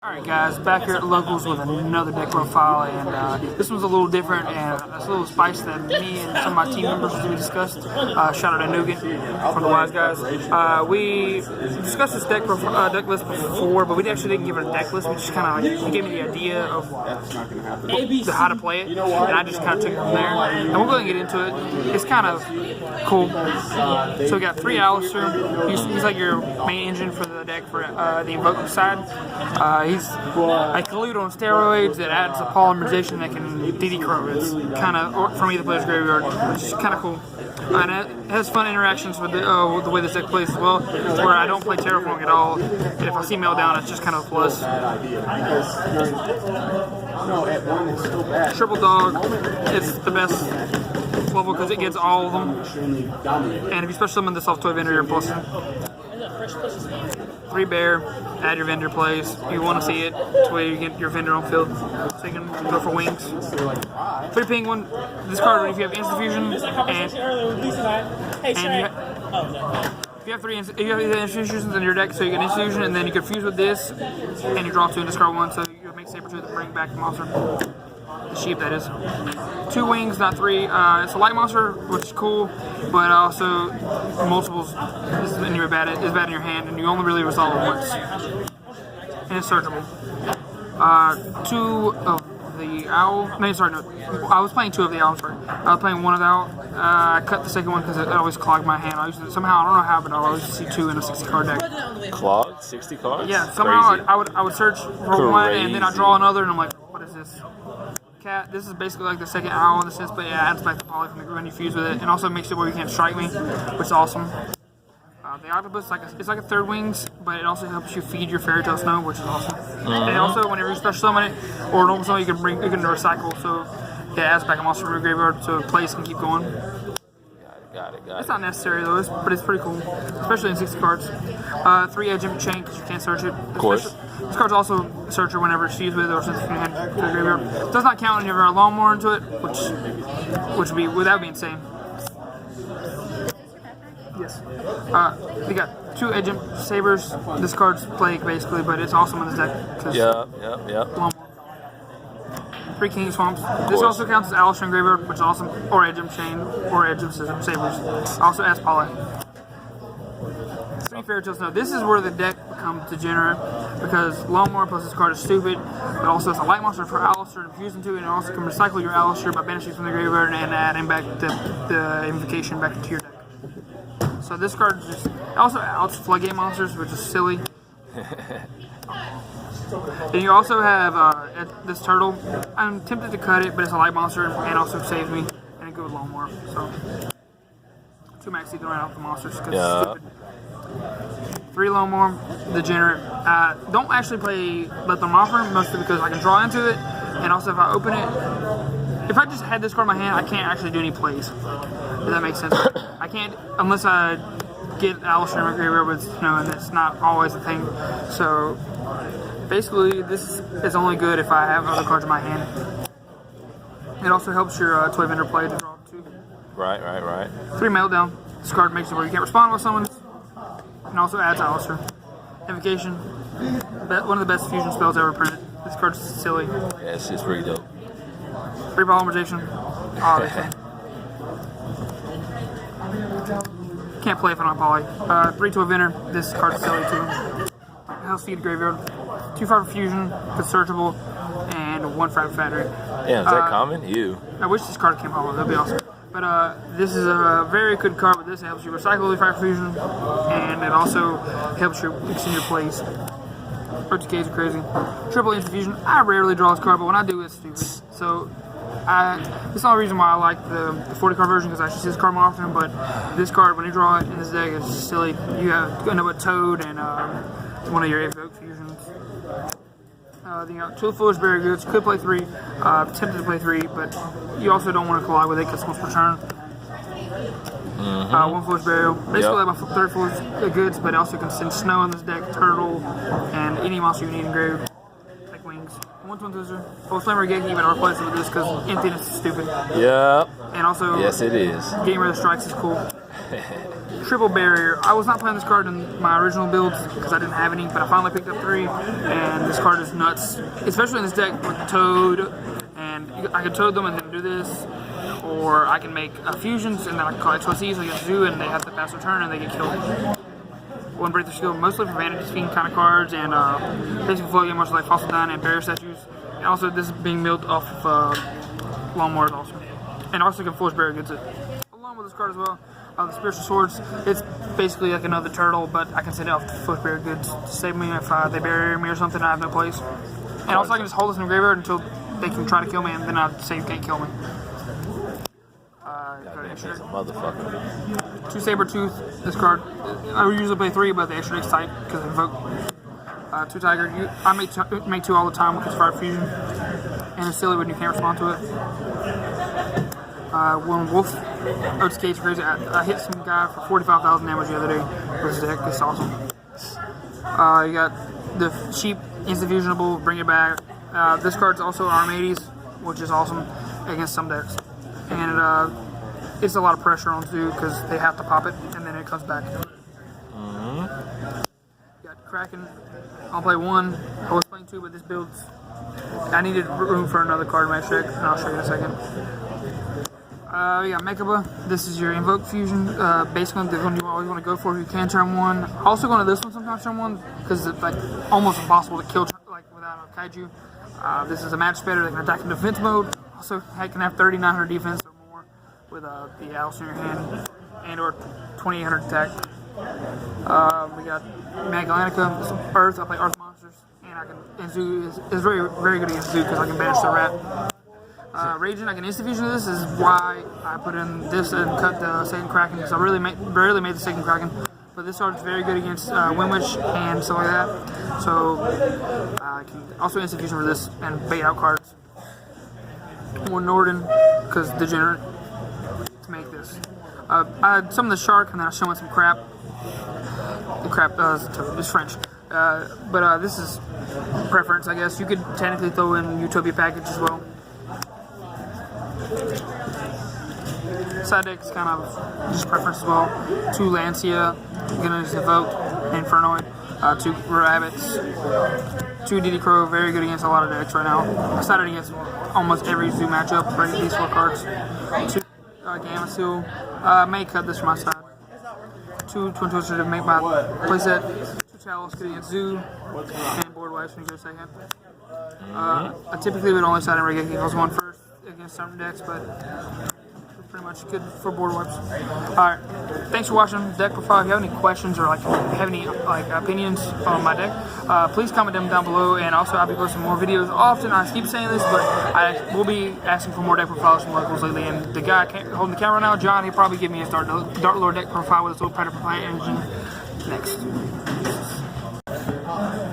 Alright guys, back here at Locals with another deck profile, and this one's a little different, and it's a little spice that me and some of my team members we discussed. Shout out to Nugent from the Wise Guys. We discussed this deck list before, but we actually didn't give it a deck list. We just kind of he gave me the idea of how to play it, and I just kind of took it from there. And we'll go ahead and get into it. It's kind of cool. So we got 3 Alistair. He's like your main engine for the deck for the Invoked side. He's like Collude on steroids that adds a polymerization that can DD Crow. It's kind of from either player's graveyard, which is kind of cool. And it has fun interactions with the way this deck plays as well, where I don't play Terraforming at all. And if I see Meltdown, it's just kind of a plus. Triple Dog, it's the best level because it gets all of them. And if you special summon this off Toy Vendor, you're plus 3 Bear, add your vendor plays. You want to see it to where you get your vendor on field, so you can go for wings. 3 Penguin. This card, if you have instant fusion if you have 3 instant fusions in your deck, so you get instant fusion, and then you can fuse with this, and you draw 2 and discard 1, so you make Saber 2 to bring back the monster. The sheep, that is. 2 wings, not 3. It's a light monster, which is cool, but also multiples is bad in your hand, and you only really resolve it once. And it's searchable. 2 of the owl. No, sorry, no. I was playing 2 of the owl. Sorry, I was playing 1 of the owl. I cut the second one because it always clogged my hand. I used to, somehow, I don't know how, but I always see 2 in a 60 card deck. Clogged 60 cards? Yeah, somehow I would search for one, and then I draw another, and I'm like, what is this? Cat. This is basically like the second owl in the sense, but it adds back the poly from when you fuse with it, and also makes it where you can't strike me, which is awesome. The octopus, it's like a 3rd wings, but it also helps you feed your fairy tale snow, which is awesome. And also, whenever you special summon it or normal summon, you can recycle, so it adds back a monster from your graveyard, so plays can keep going. Got it. It's not necessary though, but it's pretty cool, especially in 60 cards. 3 Edge Imp Chain because you can't search it. Of course. This card's also a searcher whenever it's used with it or since you hand to the graveyard. It does not count when you have a lawnmower into it, which would be insane. Yes. We got 2 Edge Imp Sabers. This card's Plague basically, but it's awesome in this deck. Yeah. Lawnmower. 3 King Swamps. This also counts as Alistair in graveyard, which is awesome. Or Edge Imp Chain, or Edge Imp Sabers. Also adds poly. 3 Fairy Tale Snow. This is where the deck becomes degenerate because Lawnmower plus this card is stupid, but also it's a light monster for Alistair to fuse into, and it also can recycle your Alistair by banishing from the graveyard and adding back the invocation back into your deck. So this card just also outs Floodgate monsters, which is silly. Then you also have this turtle. I'm tempted to cut it, but it's a light monster and also saves me, and a good Lawnmower. So 2 max thrown out the monsters because it's stupid. 3 Lawnmower, Degenerate. Don't actually play Let Them Offer, mostly because I can draw into it, and also if I open it, if I just had this card in my hand, I can't actually do any plays. If that makes sense. I can't, unless I get Alistair in my graveyard with snow, and it's not always a thing. So basically, this is only good if I have other cards in my hand. It also helps your Toy Vendor play to draw 2. Right. 3 Meltdown. This card makes it where you can't respond with someone. And also adds Alistair. Invocation. One of the best fusion spells ever printed. This card's silly. Yeah, it's pretty dope. 3 Polymerization. Obviously. Can't play if I don't poly. 3 to a Vendor. This card's silly too. House Feed Graveyard. 2 Fire Fusion. It's searchable. And 1 Frap Factory. Yeah, is that common? I wish this card came holo. That'd be awesome. But this is a very good card with this. It helps you recycle the Fire Fusion, and it also helps you extend your plays. RTKs are crazy. Triple Infusion. I rarely draw this card, but when I do, it's stupid. So it's the only reason why I like the 40 card version, because I actually see this card more often. But this card, when you draw it in this deck, is silly. You end up with Toad and one of your Evoke fusions. You 2 Foolish Berry Goods. Could play 3. Tempted to play 3, but you also don't want to collide with it because it's once per turn. 1 Foolish Burial. Basically like my 3rd Foolish Goods, but it also can send snow in this deck, turtle, and any monster you need engraved, like wings. 1 Twin Twister. Well, Flamer Geki, but I'll replace it with this because emptiness is stupid. Yep. And also, yes, it is. Getting rid of strikes is cool. Triple Barrier. I was not playing this card in my original builds because I didn't have any, but I finally picked up 3, and this card is nuts, especially in this deck with the Toad, and I can Toad them and then do this, or I can make fusions and then I can call XYZ, so I get Zoo, and they have to pass their turn and they get killed. One break their skill, mostly for Vanity Fiend kind of cards, and basically flow game much like Fossil Dine and Barrier Statues, and also this is being milled off of Lawnmowers also, and also can force Barrier Goods it. Along with this card as well. The Spiritual Swords, it's basically like another turtle, but I can send it off to Foot Barrier Goods to save me if they bury me or something. I have no place. And also, I can just hold this in the graveyard until they can try to kill me, and then I'd say you can't kill me. That's a motherfucker. 2 Sabertooth. This card, I would usually play 3, but the extra deck's tight because of Invoke. 2 Tiger. I make 2 all the time with this Fire Fusion, and it's silly when you can't respond to it. 1 Wolf. Oats Cage crazy. I hit some guy for 45,000 damage the other day with this deck. It's awesome. You got the Sheep, Instant Fusionable, bring it back. This card's also Armades, which is awesome against some decks. And it's a lot of pressure on Zoo because they have to pop it and then it comes back. You got Kraken. I'll play 1. I was playing 2, but this build's. I needed room for another card in my deck, and I'll show you in a second. We got Mechaba. This is your Invoke Fusion. Basically, the one you always want to go for if you can turn 1. Also going to this one sometimes turn 1 because it's like almost impossible to kill like without a Kaiju. This is a match better that can attack in defense mode. Also, I can have 3,900 defense or more with the Alice in your hand and or 2,800 attack. We got Magalanica, some Earth. I play Earth monsters, and Zoo is very very good against Zoo because I can banish the rat. Raging, I can instant fusion this. Is why I put in this and cut the second Kraken because I barely made the second Kraken. But this card is very good against Windwitch and stuff like that. So I can also instant fusion for this and bait out cards. 1 Norden because Degenerate to make this. I had some of the Shark and then I show some crap. The crap is French. But this is preference, I guess. You could technically throw in Utopia Package as well. Side deck is kind of just preference as well. 2 Lancia, gonna just Evoke, Infernoid, 2 Rabbits, 2 Diddy Crow, very good against a lot of decks right now. I started against almost every Zoo matchup, right? These 4 cards. 2 Gamma Seal, may cut this from my side. 2 Twin Twister to make my playset. 2 Chalice good against Zoo, and Board Wipes when you go second. I typically would only side in Regeki if I was 1 first against some decks, but pretty much good for board wipes. Alright, thanks for watching Deck Profile. If you have any questions or have any opinions on my deck, please comment them down below, and also I'll be posting more videos often. I keep saying this, but I will be asking for more deck profiles from locals lately, and the guy holding the camera now, John, he'll probably give me a Dark Lord deck profile with his little Predator Plant engine next.